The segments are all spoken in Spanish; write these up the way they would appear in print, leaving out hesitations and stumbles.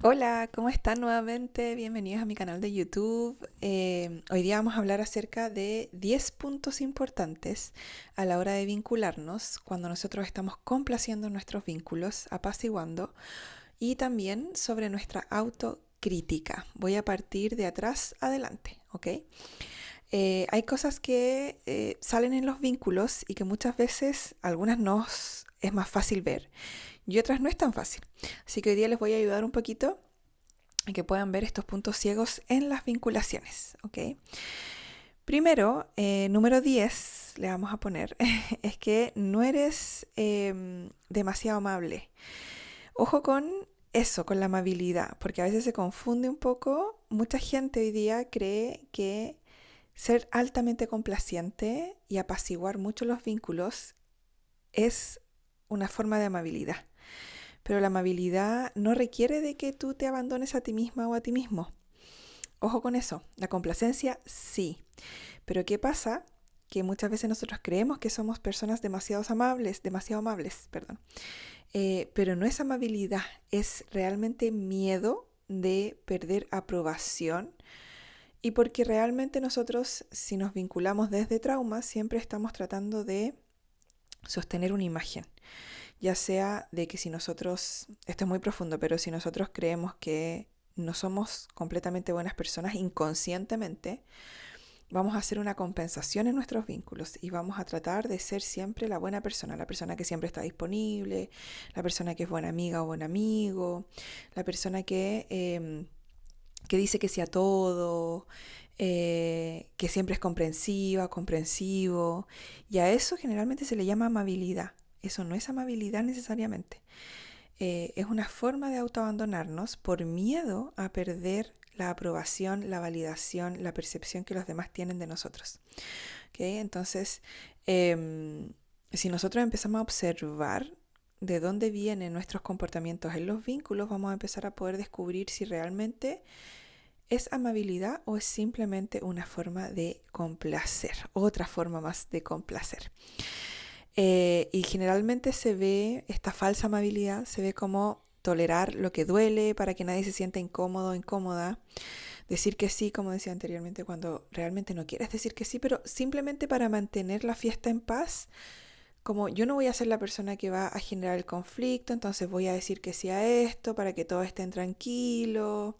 Hola, ¿cómo están nuevamente? Bienvenidos a mi canal de YouTube. Hoy día vamos a hablar acerca de 10 puntos importantes a la hora de vincularnos cuando nosotros estamos complaciendo nuestros vínculos, apaciguando, y también sobre nuestra autocrítica. Voy a partir de atrás adelante, ¿ok? Hay cosas que salen en los vínculos y que muchas veces algunas nos es más fácil ver y otras no es tan fácil. Así que hoy día les voy a ayudar un poquito a que puedan ver estos puntos ciegos en las vinculaciones, ¿ok? Primero, número 10 le vamos a poner, es que no eres demasiado amable. Ojo con eso, con la amabilidad, porque a veces se confunde un poco. Mucha gente hoy día cree que ser altamente complaciente y apaciguar mucho los vínculos es una forma de amabilidad. Pero la amabilidad no requiere de que tú te abandones a ti misma o a ti mismo. Ojo con eso, la complacencia sí. Pero ¿qué pasa? Que muchas veces nosotros creemos que somos personas demasiado amables, perdón. Pero no es amabilidad, es realmente miedo de perder aprobación y porque realmente nosotros, si nos vinculamos desde trauma, siempre estamos tratando de sostener una imagen, ya sea de que si nosotros, esto es muy profundo, pero si nosotros creemos que no somos completamente buenas personas inconscientemente, vamos a hacer una compensación en nuestros vínculos y vamos a tratar de ser siempre la buena persona, la persona que siempre está disponible, la persona que es buena amiga o buen amigo, la persona que dice que sí a todo, que siempre es comprensiva, comprensivo, y a eso generalmente se le llama amabilidad. Eso no es amabilidad necesariamente. Es una forma de autoabandonarnos por miedo a perder la aprobación, la validación, la percepción que los demás tienen de nosotros. ¿Okay? Entonces, si nosotros empezamos a observar de dónde vienen nuestros comportamientos en los vínculos, vamos a empezar a poder descubrir si realmente es amabilidad o es simplemente una forma de complacer, otra forma más de complacer. Y generalmente se ve esta falsa amabilidad, se ve como tolerar lo que duele para que nadie se sienta incómodo o incómoda, decir que sí, como decía anteriormente, cuando realmente no quieres decir que sí, pero simplemente para mantener la fiesta en paz, como yo no voy a ser la persona que va a generar el conflicto, entonces voy a decir que sí a esto para que todos estén tranquilos.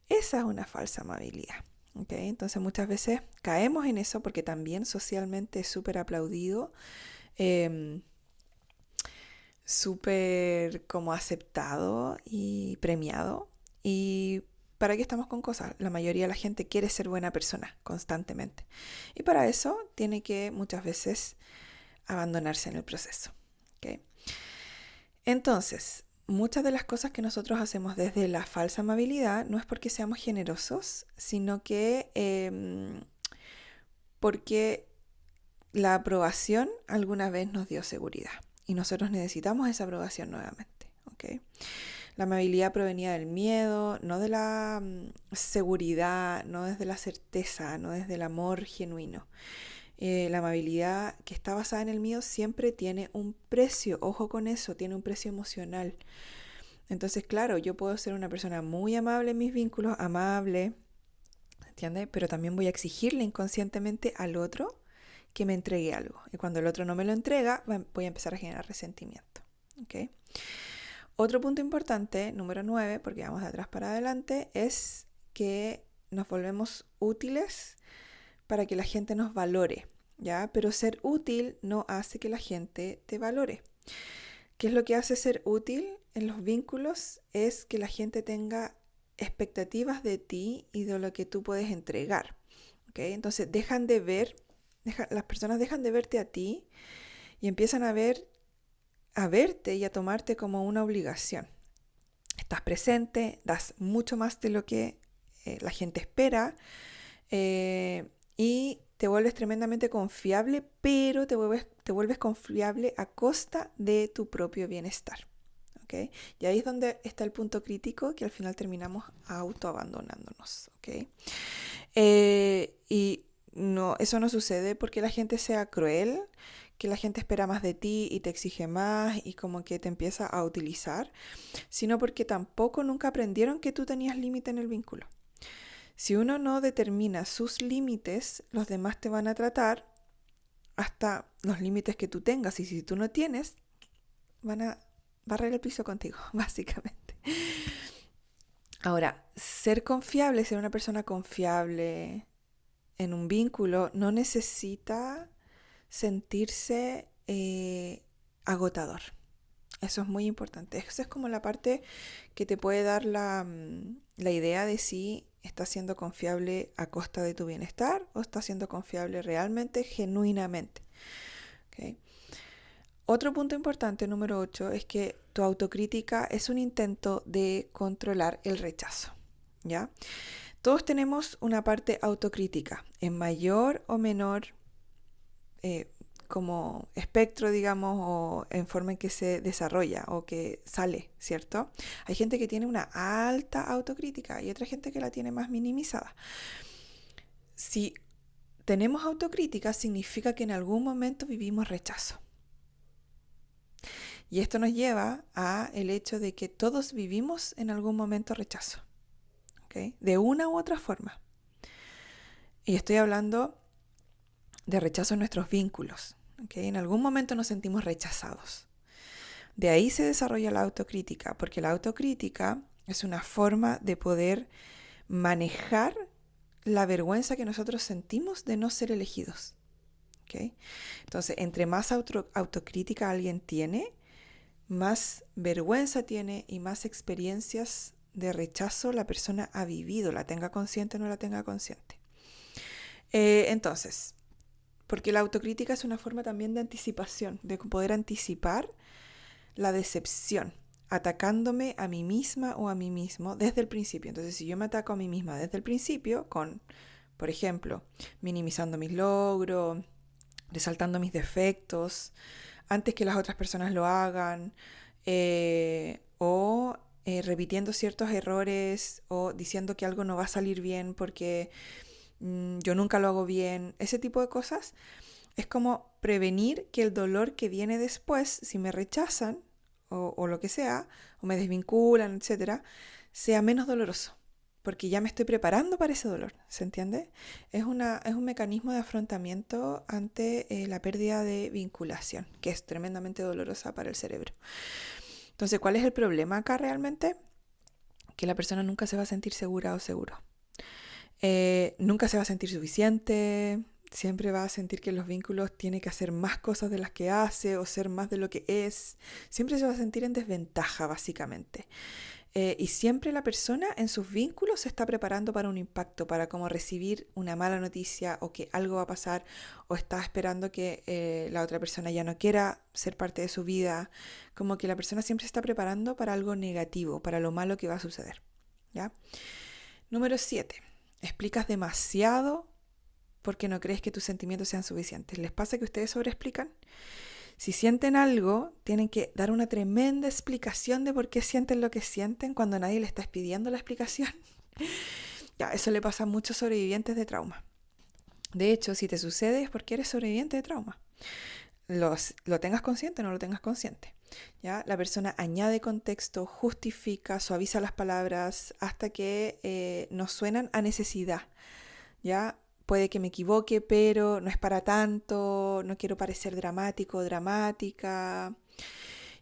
Esa es una falsa amabilidad. ¿Okay? Entonces muchas veces caemos en eso porque también socialmente es súper aplaudido, eh, súper como aceptado y premiado. ¿Y para qué estamos con cosas? La mayoría de la gente quiere ser buena persona constantemente. Y para eso tiene que muchas veces abandonarse en el proceso. ¿Okay? Entonces, muchas de las cosas que nosotros hacemos desde la falsa amabilidad no es porque seamos generosos, sino que porque la aprobación alguna vez nos dio seguridad y nosotros necesitamos esa aprobación nuevamente. ¿Okay? La amabilidad provenía del miedo, no de la seguridad, no desde la certeza, no desde el amor genuino. La amabilidad que está basada en el miedo siempre tiene un precio, ojo con eso, tiene un precio emocional. Entonces, claro, yo puedo ser una persona muy amable en mis vínculos, amable, ¿entiendes? Pero también voy a exigirle inconscientemente al otro que me entregue algo. Y cuando el otro no me lo entrega, voy a empezar a generar resentimiento. ¿Okay? Otro punto importante, número 9, porque vamos de atrás para adelante, es que nos volvemos útiles para que la gente nos valore, ¿ya? Pero ser útil no hace que la gente te valore. ¿Qué es lo que hace ser útil en los vínculos? Es que la gente tenga expectativas de ti y de lo que tú puedes entregar. ¿Okay? Entonces las personas dejan de verte a ti y empiezan a verte y a tomarte como una obligación. Estás presente, das mucho más de lo que la gente espera, y te vuelves tremendamente confiable, pero te vuelves confiable a costa de tu propio bienestar. ¿Okay? Y ahí es donde está el punto crítico que al final terminamos autoabandonándonos. ¿Okay? Y no, eso no sucede porque la gente sea cruel, que la gente espera más de ti y te exige más y como que te empieza a utilizar, sino porque tampoco nunca aprendieron que tú tenías límite en el vínculo. Si uno no determina sus límites, los demás te van a tratar hasta los límites que tú tengas, y si tú no tienes, van a barrer el piso contigo, básicamente. Ahora, ser confiable, ser una persona confiable en un vínculo, no necesita sentirse agotador. Eso es muy importante. Eso es como la parte que te puede dar la idea de si estás siendo confiable a costa de tu bienestar o estás siendo confiable realmente, genuinamente. ¿Okay? Otro punto importante, número 8, es que tu autocrítica es un intento de controlar el rechazo. ¿Ya? Todos tenemos una parte autocrítica, en mayor o menor como espectro, digamos, o en forma en que se desarrolla o que sale, ¿cierto? Hay gente que tiene una alta autocrítica y otra gente que la tiene más minimizada. Si tenemos autocrítica, significa que en algún momento vivimos rechazo. Y esto nos lleva a el hecho de que todos vivimos en algún momento rechazo, ¿okay? De una u otra forma. Y estoy hablando de rechazo en nuestros vínculos, ¿okay? En algún momento nos sentimos rechazados. De ahí se desarrolla la autocrítica, porque la autocrítica es una forma de poder manejar la vergüenza que nosotros sentimos de no ser elegidos, ¿okay? Entonces, entre más autocrítica alguien tiene, más vergüenza tiene y más experiencias de rechazo la persona ha vivido, la tenga consciente o no la tenga consciente. Entonces, porque la autocrítica es una forma también de anticipación, de poder anticipar la decepción, atacándome a mí misma o a mí mismo desde el principio. Entonces, si yo me ataco a mí misma desde el principio con, por ejemplo, minimizando mis logros, resaltando mis defectos, antes que las otras personas lo hagan, o repitiendo ciertos errores o diciendo que algo no va a salir bien porque yo nunca lo hago bien, ese tipo de cosas, es como prevenir que el dolor que viene después, si me rechazan o lo que sea, o me desvinculan, etcétera, sea menos doloroso, porque ya me estoy preparando para ese dolor, ¿se entiende? Es un mecanismo de afrontamiento ante la pérdida de vinculación, que es tremendamente dolorosa para el cerebro. Entonces, ¿cuál es el problema acá realmente? Que la persona nunca se va a sentir segura o seguro. Nunca se va a sentir suficiente, siempre va a sentir que en los vínculos tiene que hacer más cosas de las que hace o ser más de lo que es. Siempre se va a sentir en desventaja, básicamente. Y siempre la persona en sus vínculos se está preparando para un impacto, para como recibir una mala noticia o que algo va a pasar, o está esperando que la otra persona ya no quiera ser parte de su vida. Como que la persona siempre se está preparando para algo negativo, para lo malo que va a suceder, ¿ya? Número 7. Explicas demasiado porque no crees que tus sentimientos sean suficientes. ¿Les pasa que ustedes sobreexplican? Si sienten algo, tienen que dar una tremenda explicación de por qué sienten lo que sienten cuando nadie les está pidiendo la explicación. Ya, eso le pasa a muchos sobrevivientes de trauma. De hecho, si te sucede es porque eres sobreviviente de trauma. Lo tengas consciente o no lo tengas consciente. ¿Ya? La persona añade contexto, justifica, suaviza las palabras hasta que nos suenan a necesidad. ¿Ya? Puede que me equivoque, pero no es para tanto, no quiero parecer dramático o dramática.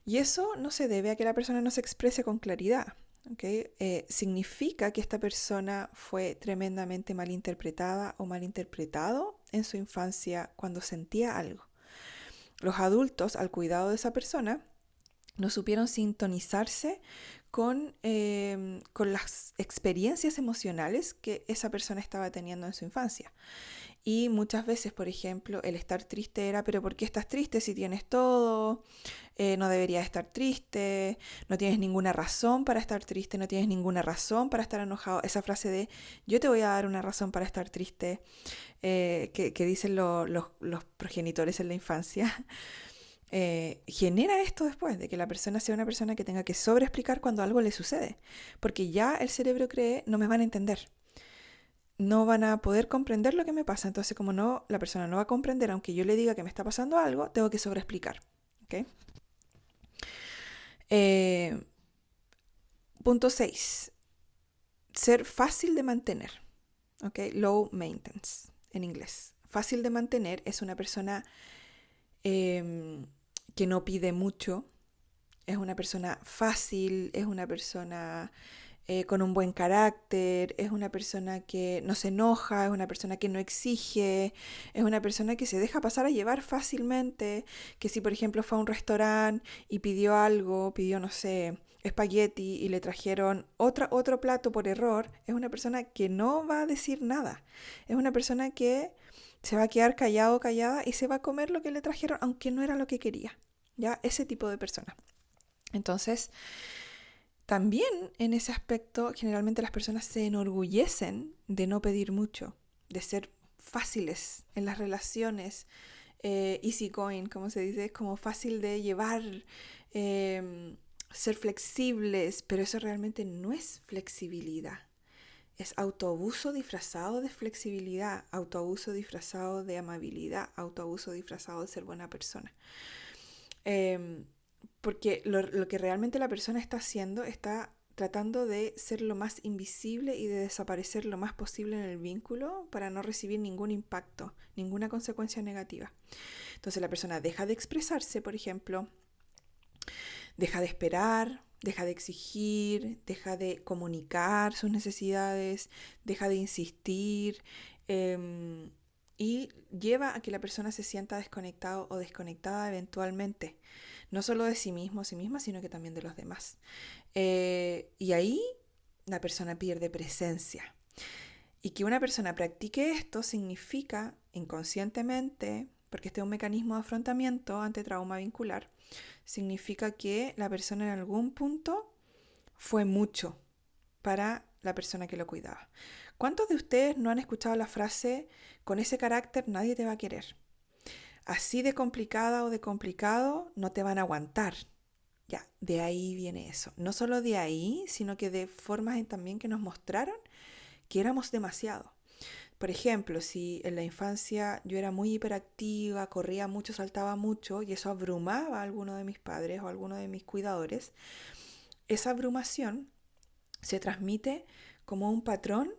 Y eso no se debe a que la persona no se exprese con claridad. ¿Okay? Significa que esta persona fue tremendamente malinterpretada o malinterpretado en su infancia cuando sentía algo. Los adultos, al cuidado de esa persona, no supieron sintonizarse con las experiencias emocionales que esa persona estaba teniendo en su infancia. Y muchas veces, por ejemplo, el estar triste era, pero ¿por qué estás triste si tienes todo? No deberías estar triste, no tienes ninguna razón para estar triste, no tienes ninguna razón para estar enojado. Esa frase de yo te voy a dar una razón para estar triste, que dicen los progenitores en la infancia, genera esto después, de que la persona sea una persona que tenga que sobreexplicar cuando algo le sucede, porque ya el cerebro cree, no me van a entender. no van a poder comprender lo que me pasa. Entonces, como no, la persona no va a comprender, aunque yo le diga que me está pasando algo, tengo que sobreexplicar. ¿Ok? Eh, Punto 6. Ser fácil de mantener. ¿Ok? Low maintenance en inglés. Fácil de mantener es una persona que no pide mucho, es una persona fácil, es una persona con un buen carácter, es una persona que no se enoja, es una persona que no exige, es una persona que se deja pasar a llevar fácilmente, que si por ejemplo fue a un restaurante y pidió algo, pidió no sé, espagueti y le trajeron otro plato por error, es una persona que no va a decir nada, es una persona que se va a quedar callado, callada y se va a comer lo que le trajeron aunque no era lo que quería, ¿ya? Ese tipo de persona. Entonces, también en ese aspecto, generalmente las personas se enorgullecen de no pedir mucho, de ser fáciles en las relaciones, easy going, como se dice, es como fácil de llevar, ser flexibles, pero eso realmente no es flexibilidad. Es autoabuso disfrazado de flexibilidad, autoabuso disfrazado de amabilidad, autoabuso disfrazado de ser buena persona. Em, Porque lo que realmente la persona está haciendo está tratando de ser lo más invisible y de desaparecer lo más posible en el vínculo para no recibir ningún impacto, ninguna consecuencia negativa. Entonces la persona deja de expresarse, por ejemplo, deja de esperar, deja de exigir, deja de comunicar sus necesidades, deja de insistir, eh, y lleva a que la persona se sienta desconectado o desconectada eventualmente, no solo de sí mismo o sí misma, sino que también de los demás. Y ahí la persona pierde presencia. Y que una persona practique esto significa inconscientemente, porque este es un mecanismo de afrontamiento ante trauma vincular, significa que la persona en algún punto fue mucho para la persona que lo cuidaba. ¿Cuántos de ustedes no han escuchado la frase, con ese carácter nadie te va a querer? Así de complicada o de complicado no te van a aguantar. Ya, de ahí viene eso. No solo de ahí, sino que de formas también que nos mostraron que éramos demasiado. Por ejemplo, si en la infancia yo era muy hiperactiva, corría mucho, saltaba mucho y eso abrumaba a alguno de mis padres o a alguno de mis cuidadores, esa abrumación se transmite como un patrón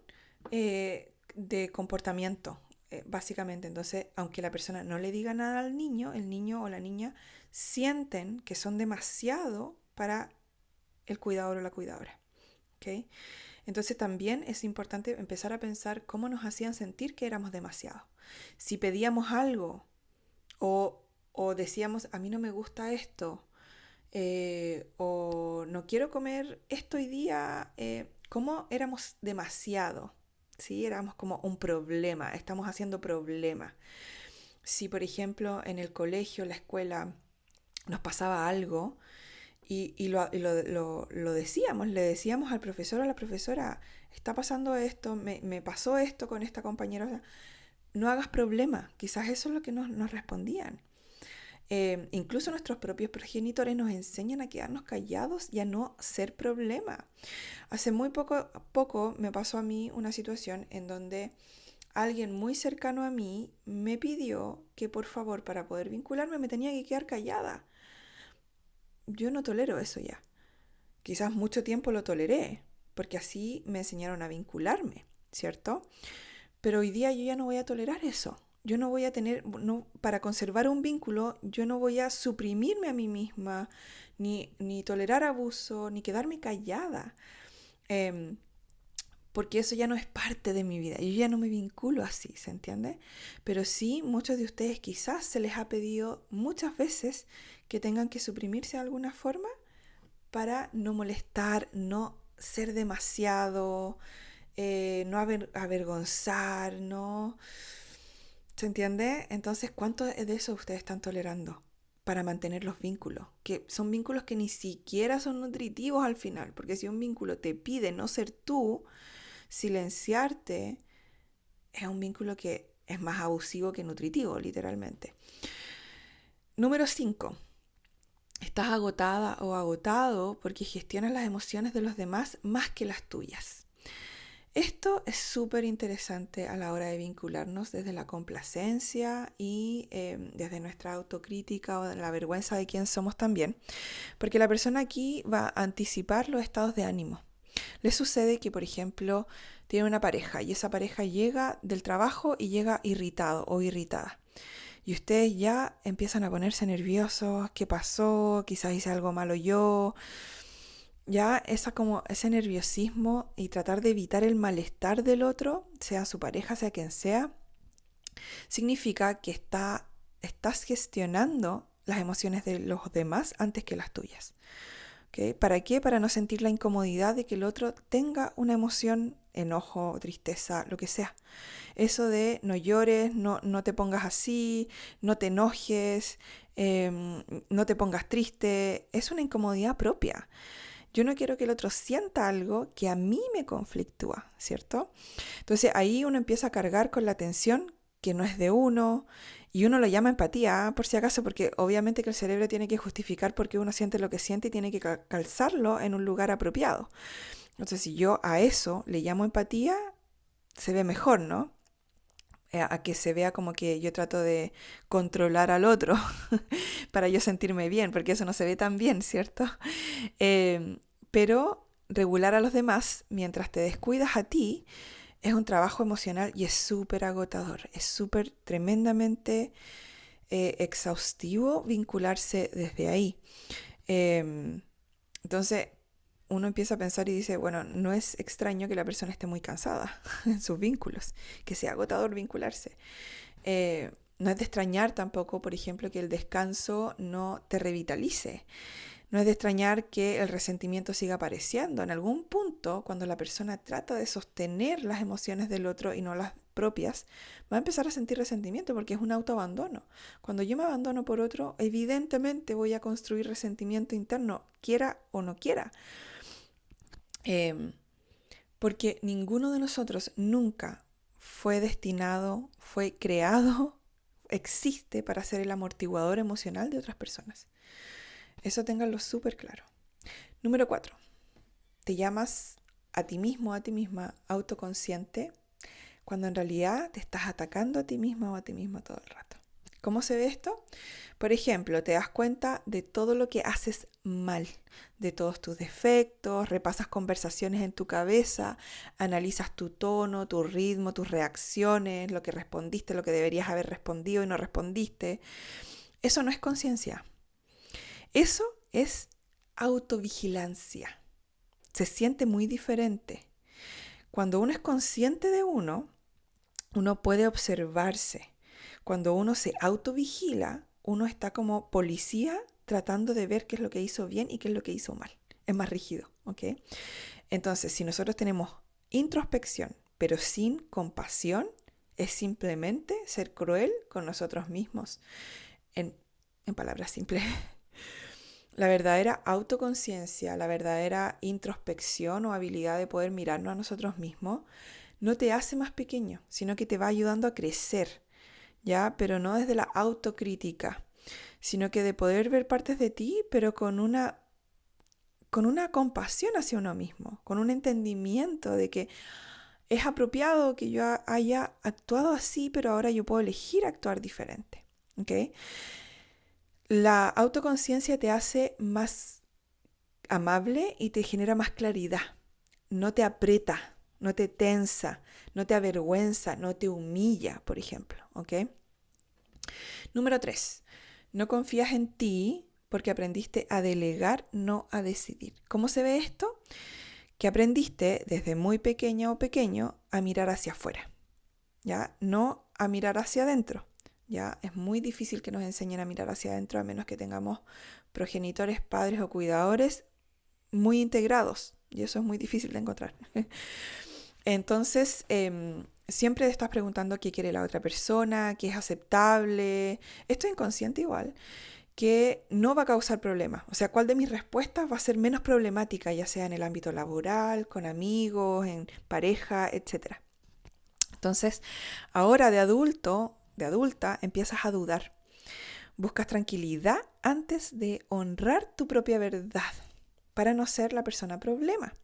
de comportamiento, básicamente. Entonces, aunque la persona no le diga nada al niño, el niño o la niña sienten que son demasiado para el cuidador o la cuidadora. ¿Okay? Entonces también es importante empezar a pensar cómo nos hacían sentir que éramos demasiado. Si pedíamos algo o, o decíamos, a mí no me gusta esto, o no quiero comer esto hoy día, ¿cómo éramos demasiado? ¿Sí? Éramos como un problema, estamos haciendo problema. Si por ejemplo en el colegio, la escuela, nos pasaba algo, lo decíamos, le decíamos al profesor o a la profesora, está pasando esto, me pasó esto con esta compañera, o sea, no hagas problema, quizás eso es lo que nos respondían. Incluso nuestros propios progenitores nos enseñan a quedarnos callados y a no ser problema. Hace muy poco me pasó a mí una situación en donde alguien muy cercano a mí me pidió que por favor para poder vincularme me tenía que quedar callada. Yo no tolero eso ya. Quizás mucho tiempo lo toleré, porque así me enseñaron a vincularme, ¿cierto? Pero hoy día yo ya no voy a tolerar eso. Yo no voy a tener, no, para conservar un vínculo, yo no voy a suprimirme a mí misma, ni tolerar abuso, ni quedarme callada, em, porque eso ya no es parte de mi vida. Yo ya no me vinculo así, ¿se entiende? Pero sí, muchos de ustedes quizás se les ha pedido muchas veces que tengan que suprimirse de alguna forma para no molestar, no ser demasiado, no avergonzar, ¿no? ¿Se entiende? Entonces, ¿cuánto de eso ustedes están tolerando para mantener los vínculos? Que son vínculos que ni siquiera son nutritivos al final, porque si un vínculo te pide no ser tú, silenciarte, es un vínculo que es más abusivo que nutritivo, literalmente. Número 5. Estás agotada o agotado porque gestionas las emociones de los demás más que las tuyas. Esto es súper interesante a la hora de vincularnos desde la complacencia y desde nuestra autocrítica o de la vergüenza de quién somos también, porque la persona aquí va a anticipar los estados de ánimo. Le sucede que, por ejemplo, tiene una pareja y esa pareja llega del trabajo y llega irritado o irritada. Y ustedes ya empiezan a ponerse nerviosos, ¿qué pasó? Quizás hice algo malo yo. Ya ese nerviosismo y tratar de evitar el malestar del otro, sea su pareja, sea quien sea, significa que estás gestionando las emociones de los demás antes que las tuyas. ¿Okay? ¿Para qué? Para no sentir la incomodidad de que el otro tenga una emoción, enojo, tristeza, lo que sea. Eso de no llores, no te pongas así, no te enojes, no te pongas triste, es una incomodidad propia. Yo no quiero que el otro sienta algo que a mí me conflictúa, ¿cierto? Entonces ahí uno empieza a cargar con la tensión que no es de uno y uno lo llama empatía, por si acaso, porque obviamente que el cerebro tiene que justificar por qué uno siente lo que siente y tiene que calzarlo en un lugar apropiado. Entonces si yo a eso le llamo empatía, se ve mejor, ¿no? A que se vea como que yo trato de controlar al otro para yo sentirme bien, porque eso no se ve tan bien, ¿cierto? Pero regular a los demás mientras te descuidas a ti es un trabajo emocional y es súper agotador, es súper tremendamente exhaustivo vincularse desde ahí. Entonces uno empieza a pensar y dice, bueno, no es extraño que la persona esté muy cansada en sus vínculos, que sea agotador vincularse. No es de extrañar tampoco, por ejemplo, que el descanso no te revitalice. No es de extrañar que el resentimiento siga apareciendo. En algún punto, cuando la persona trata de sostener las emociones del otro y no las propias, va a empezar a sentir resentimiento porque es un autoabandono. Cuando yo me abandono por otro, evidentemente voy a construir resentimiento interno, quiera o no quiera. Porque ninguno de nosotros nunca fue destinado, fue creado, existe para ser el amortiguador emocional de otras personas. Eso ténganlo súper claro. Número 4. Te llamas a ti mismo, a ti misma, autoconsciente, cuando en realidad te estás atacando a ti misma o a ti mismo todo el rato. ¿Cómo se ve esto? Por ejemplo, te das cuenta de todo lo que haces mal, de todos tus defectos, repasas conversaciones en tu cabeza, analizas tu tono, tu ritmo, tus reacciones, lo que respondiste, lo que deberías haber respondido y no respondiste. Eso no es conciencia. Eso es autovigilancia. Se siente muy diferente. Cuando uno es consciente de uno puede observarse. Cuando uno se autovigila, uno está como policía tratando de ver qué es lo que hizo bien y qué es lo que hizo mal. Es más rígido, ¿ok? Entonces, si nosotros tenemos introspección, pero sin compasión, es simplemente ser cruel con nosotros mismos. En palabras simples. La verdadera autoconciencia, la verdadera introspección o habilidad de poder mirarnos a nosotros mismos, no te hace más pequeño, sino que te va ayudando a crecer, ¿ya? Pero no desde la autocrítica, sino que de poder ver partes de ti, pero con una compasión hacia uno mismo, con un entendimiento de que es apropiado que yo haya actuado así, pero ahora yo puedo elegir actuar diferente, ¿ok? La autoconciencia te hace más amable y te genera más claridad. No te aprieta, no te tensa, no te avergüenza, no te humilla, por ejemplo, ¿ok? Número 3. No confías en ti porque aprendiste a delegar, no a decidir. ¿Cómo se ve esto? Que aprendiste desde muy pequeña o pequeño a mirar hacia afuera, ¿ya? No a mirar hacia adentro. Ya es muy difícil que nos enseñen a mirar hacia adentro a menos que tengamos progenitores, padres o cuidadores muy integrados, y eso es muy difícil de encontrar. Entonces, siempre te estás preguntando qué quiere la otra persona, qué es aceptable. Esto es inconsciente igual, que no va a causar problemas. O sea, cuál de mis respuestas va a ser menos problemática, ya sea en el ámbito laboral, con amigos, en pareja, etc. Entonces, ahora de adulta, empiezas a dudar. Buscas tranquilidad antes de honrar tu propia verdad para no ser la persona problema.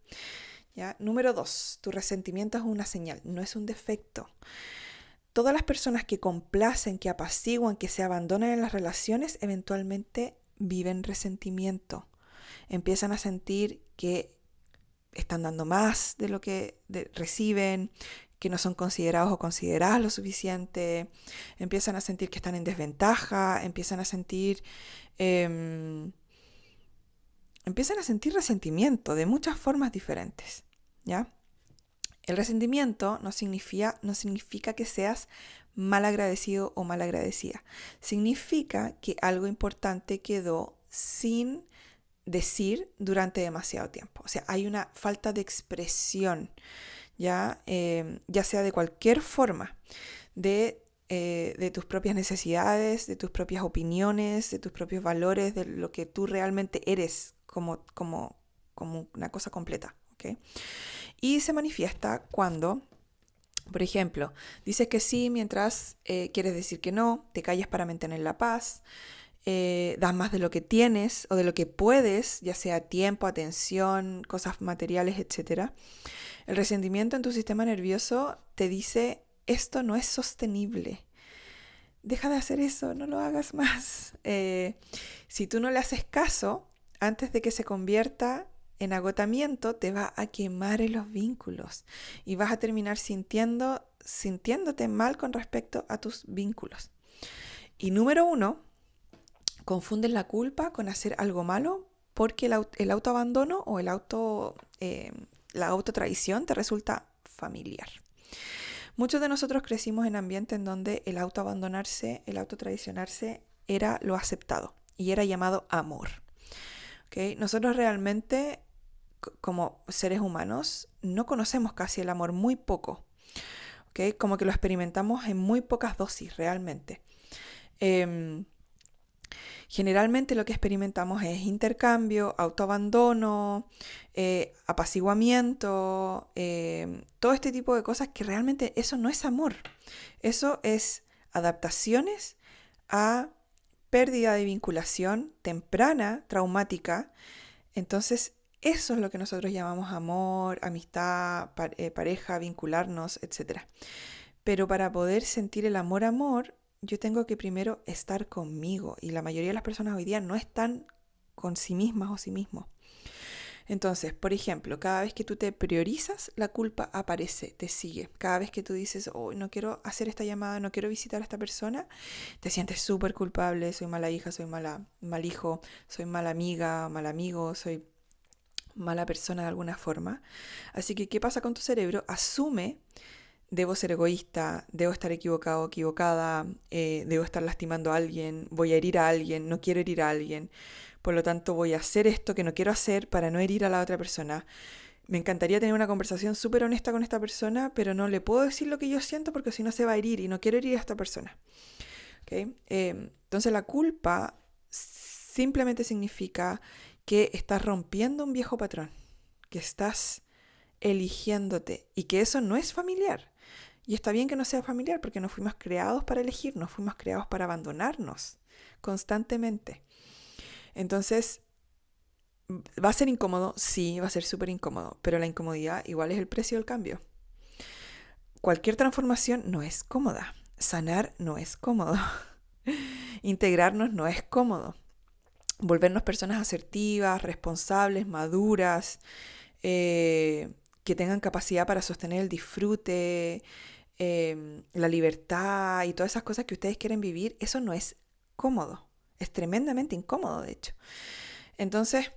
¿Ya? Número 2, tu resentimiento es una señal, no es un defecto. Todas las personas que complacen, que apaciguan, que se abandonan en las relaciones, eventualmente viven resentimiento. Empiezan a sentir que están dando más de lo que reciben, que no son considerados o consideradas lo suficiente, empiezan a sentir que están en desventaja, empiezan a sentir resentimiento de muchas formas diferentes, ¿ya? El resentimiento no significa que seas mal agradecido o mal agradecida. Significa que algo importante quedó sin decir durante demasiado tiempo. O sea, hay una falta de expresión, ya sea de cualquier forma, de tus propias necesidades, de tus propias opiniones, de tus propios valores, de lo que tú realmente eres como una cosa completa. ¿Okay? Y se manifiesta cuando, por ejemplo, dices que sí mientras quieres decir que no, te callas para mantener la paz, das más de lo que tienes o de lo que puedes, ya sea tiempo, atención, cosas materiales, etc. El resentimiento en tu sistema nervioso te dice, esto no es sostenible. Deja de hacer eso, no lo hagas más. Si tú no le haces caso, antes de que se convierta en agotamiento, te va a quemar en los vínculos y vas a terminar sintiéndote mal con respecto a tus vínculos. Y número 1, confundes la culpa con hacer algo malo porque el autoabandono o la autotraición te resulta familiar. Muchos de nosotros crecimos en ambientes en donde el autoabandonarse, el autotraicionarse era lo aceptado y era llamado amor. ¿Okay? Nosotros realmente, como seres humanos, no conocemos casi el amor, muy poco. ¿Okay? Como que lo experimentamos en muy pocas dosis realmente. Generalmente lo que experimentamos es intercambio, autoabandono, apaciguamiento, todo este tipo de cosas que realmente eso no es amor. Eso es adaptaciones a pérdida de vinculación temprana, traumática. Entonces, eso es lo que nosotros llamamos amor, amistad, pareja, vincularnos, etc. Pero para poder sentir el amor, yo tengo que primero estar conmigo. Y la mayoría de las personas hoy día no están con sí mismas o sí mismos. Entonces, por ejemplo, cada vez que tú te priorizas, la culpa aparece, te sigue. Cada vez que tú dices, oh, no quiero hacer esta llamada, no quiero visitar a esta persona, te sientes súper culpable, soy mala hija, soy mal hijo, soy mala amiga, mal amigo, soy mala persona de alguna forma. Así que, ¿qué pasa con tu cerebro? Asume, debo ser egoísta, debo estar equivocado, equivocada, debo estar lastimando a alguien, voy a herir a alguien, no quiero herir a alguien. Por lo tanto, voy a hacer esto que no quiero hacer para no herir a la otra persona. Me encantaría tener una conversación súper honesta con esta persona, pero no le puedo decir lo que yo siento porque si no se va a herir y no quiero herir a esta persona. ¿Okay? Entonces la culpa simplemente significa que estás rompiendo un viejo patrón, que estás eligiéndote y que eso no es familiar. Y está bien que no sea familiar porque no fuimos creados para elegir, no fuimos creados para abandonarnos constantemente. Entonces, ¿va a ser incómodo? Sí, va a ser súper incómodo, pero la incomodidad igual es el precio del cambio. Cualquier transformación no es cómoda. Sanar no es cómodo. Integrarnos no es cómodo. Volvernos personas asertivas, responsables, maduras, que tengan capacidad para sostener el disfrute, la libertad y todas esas cosas que ustedes quieren vivir, eso no es cómodo. Es tremendamente incómodo, de hecho. Entonces,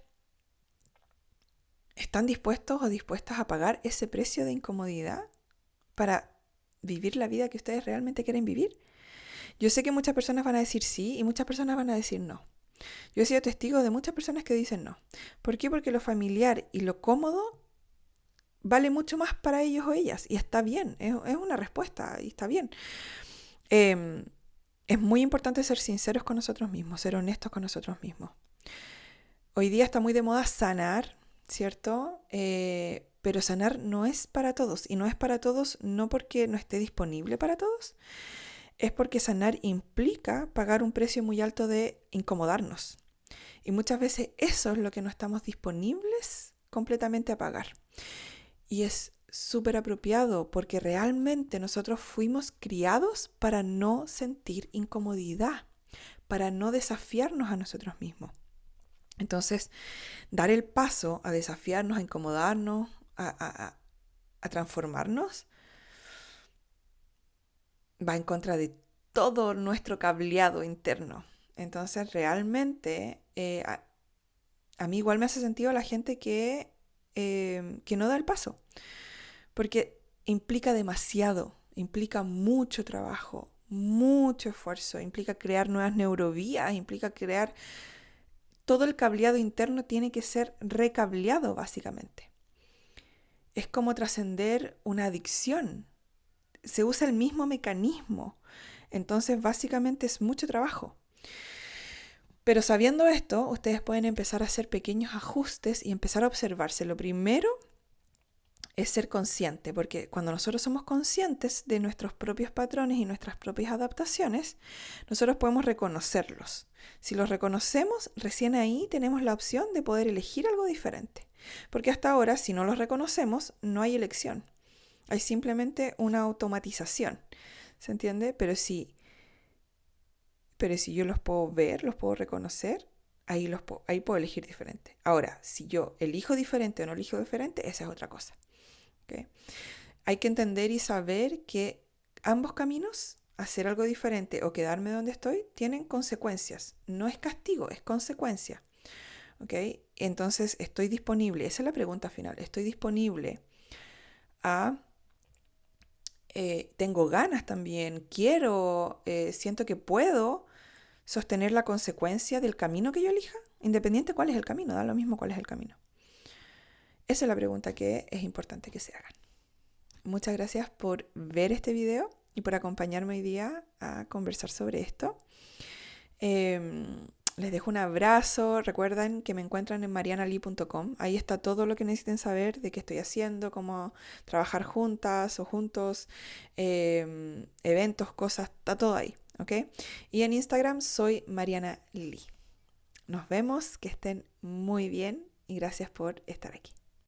¿están dispuestos o dispuestas a pagar ese precio de incomodidad para vivir la vida que ustedes realmente quieren vivir? Yo sé que muchas personas van a decir sí y muchas personas van a decir no. Yo he sido testigo de muchas personas que dicen no. ¿Por qué? Porque lo familiar y lo cómodo vale mucho más para ellos o ellas. Y está bien, es una respuesta y está bien. Es muy importante ser sinceros con nosotros mismos, ser honestos con nosotros mismos. Hoy día está muy de moda sanar, ¿cierto? Pero sanar no es para todos. Y no es para todos no porque no esté disponible para todos, es porque sanar implica pagar un precio muy alto de incomodarnos. Y muchas veces eso es lo que no estamos disponibles completamente a pagar. Y es súper apropiado porque realmente nosotros fuimos criados para no sentir incomodidad, para no desafiarnos a nosotros mismos. Entonces, dar el paso a desafiarnos, a incomodarnos, a transformarnos, va en contra de todo nuestro cableado interno. Entonces, realmente, a mí igual me hace sentido la gente que no da el paso, porque implica demasiado, implica mucho trabajo, mucho esfuerzo, implica crear nuevas neurovías, implica crear... Todo el cableado interno tiene que ser recableado, básicamente. Es como trascender una adicción. Se usa el mismo mecanismo. Entonces, básicamente es mucho trabajo. Pero sabiendo esto, ustedes pueden empezar a hacer pequeños ajustes y empezar a observarse. Lo primero es ser consciente, porque cuando nosotros somos conscientes de nuestros propios patrones y nuestras propias adaptaciones, nosotros podemos reconocerlos. Si los reconocemos, recién ahí tenemos la opción de poder elegir algo diferente. Porque hasta ahora, si no los reconocemos, no hay elección. Hay simplemente una automatización. ¿Se entiende? Pero si yo los puedo ver, los puedo reconocer, ahí puedo elegir diferente. Ahora, si yo elijo diferente o no elijo diferente, esa es otra cosa. ¿Okay? Hay que entender y saber que ambos caminos, hacer algo diferente o quedarme donde estoy, tienen consecuencias. No es castigo, es consecuencia. ¿Okay? Entonces, estoy disponible, esa es la pregunta final, estoy disponible a... tengo ganas también, quiero, siento que puedo sostener la consecuencia del camino que yo elija, independiente cuál es el camino, da lo mismo cuál es el camino. Esa es la pregunta que es importante que se hagan. Muchas gracias por ver este video y por acompañarme hoy día a conversar sobre esto. Les dejo un abrazo. Recuerden que me encuentran en marianali.com. Ahí está todo lo que necesiten saber de qué estoy haciendo, cómo trabajar juntas o juntos, eventos, cosas, está todo ahí. ¿Ok? Y en Instagram soy Mariana Lee. Nos vemos, que estén muy bien y gracias por estar aquí.